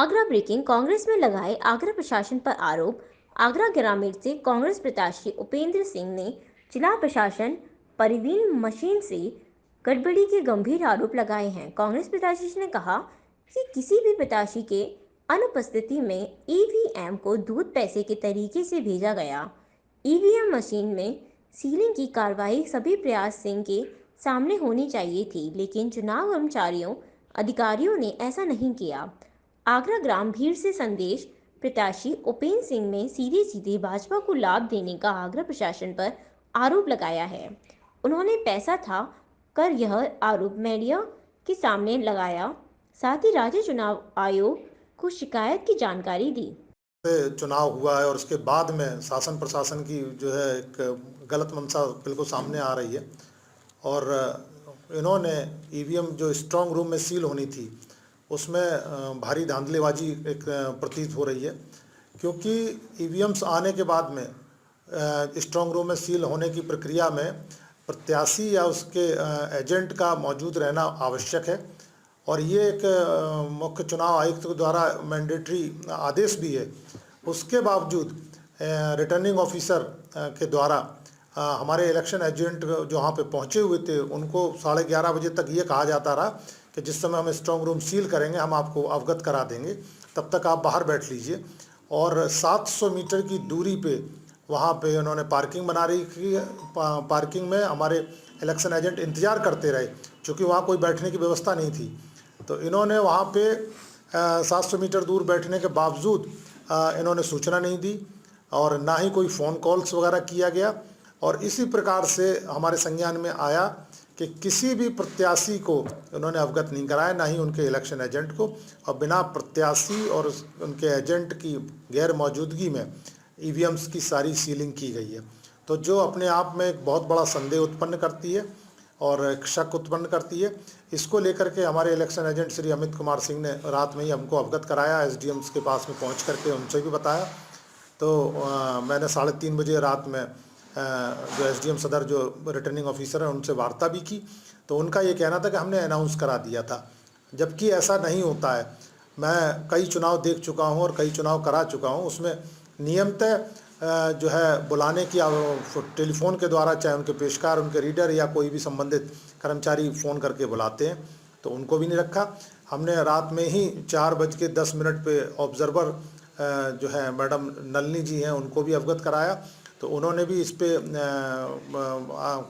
Agra breaking. Congress में लगाए आगरा प्रशासन पर आरोप। आगरा ग्रामीण से कांग्रेस प्रत्याशी उपेंद्र सिंह ने जिला प्रशासन परिवीन मशीन से गड़बड़ी के गंभीर आरोप लगाए हैं। कांग्रेस प्रत्याशी ने कहा कि किसी भी प्रत्याशी के अनुपस्थिति में ईवीएम को दूध पैसे के तरीके से भेजा गया। ईवीएम मशीन में सीलिंग की कार्रवाई सभी प्रयास सिंह के सामने होनी चाहिए थी, लेकिन चुनाव कर्मचारियों अधिकारियों ने ऐसा नहीं किया। आगरा ग्राम भीड़ से संदेश प्रत्याशी उपेंद्र सिंह ने सीधे सीधे भाजपा को लाभ देने का आगरा प्रशासन पर आरोप लगाया है। उन्होंने पैसा था कर यह आरोप मीडिया के सामने लगाया, साथ ही राज्य चुनाव आयोग को शिकायत की जानकारी दी। चुनाव हुआ है और उसके बाद में शासन प्रशासन की जो है एक गलत मंशा बिल्कुल सामने आ रही है और इन्होंने ईवीएम जो स्ट्रांग रूम में सील होनी थी उसमें भारी धांधलीबाजी एक प्रतीत हो रही है, क्योंकि ईवीएम्स आने के बाद में स्ट्रांग रूम में सील होने की प्रक्रिया में प्रत्याशी या उसके एजेंट का मौजूद रहना आवश्यक है और ये एक मुख्य चुनाव आयुक्त द्वारा मैंडेटरी आदेश भी है। उसके बावजूद रिटर्निंग ऑफिसर के द्वारा हमारे इलेक्शन एजेंट जो वहाँ पे पहुँचे हुए थे उनको 11:30 बजे तक ये कहा जाता रहा कि जिस समय हम स्ट्रांग रूम सील करेंगे हम आपको अवगत करा देंगे, तब तक आप बाहर बैठ लीजिए। और 700 मीटर की दूरी पे वहाँ पे उन्होंने पार्किंग बना रही थी। पार्किंग में हमारे इलेक्शन एजेंट इंतज़ार करते रहे, चूँकि वहाँ कोई बैठने की व्यवस्था नहीं थी। तो इन्होंने वहाँ पे 700 मीटर दूर बैठने के बावजूद इन्होंने सूचना नहीं दी और ना ही कोई फ़ोन कॉल्स वगैरह किया गया। और इसी प्रकार से हमारे संज्ञान में आया कि किसी भी प्रत्याशी को उन्होंने अवगत नहीं कराया, ना ही उनके इलेक्शन एजेंट को, और बिना प्रत्याशी और उनके एजेंट की गैर मौजूदगी में ईवीएम्स की सारी सीलिंग की गई है। तो जो अपने आप में एक बहुत बड़ा संदेह उत्पन्न करती है और एक शक उत्पन्न करती है। इसको लेकर के हमारे इलेक्शन एजेंट श्री अमित कुमार सिंह ने रात में ही हमको अवगत कराया, एसडीएम्स के पास में पहुंच करके उनसे भी बताया। तो मैंने 3:30 बजे रात में जो एसडीएम सदर जो रिटर्निंग ऑफिसर है उनसे वार्ता भी की। तो उनका ये कहना था कि हमने अनाउंस करा दिया था, जबकि ऐसा नहीं होता है। मैं कई चुनाव देख चुका हूँ और कई चुनाव करा चुका हूँ, उसमें नियमतः जो है बुलाने की टेलीफोन के द्वारा, चाहे उनके पेशकार, उनके रीडर या कोई भी संबंधित कर्मचारी फ़ोन करके बुलाते हैं, तो उनको भी नहीं रखा। हमने रात में ही 4:10 पे ऑब्जर्वर जो है मैडम नलिनी जी हैं उनको भी अवगत कराया। तो उन्होंने भी इस पे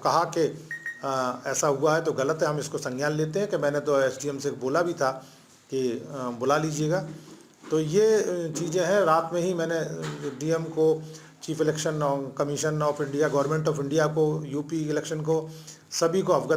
कहा कि ऐसा हुआ है तो गलत है, हम इसको संज्ञान लेते हैं कि मैंने तो एसडीएम से बोला भी था कि बुला लीजिएगा। तो ये चीज़ें हैं। रात में ही मैंने डीएम को, chief election commission of India, government of India को, यूपी इलेक्शन को, सभी को अवगत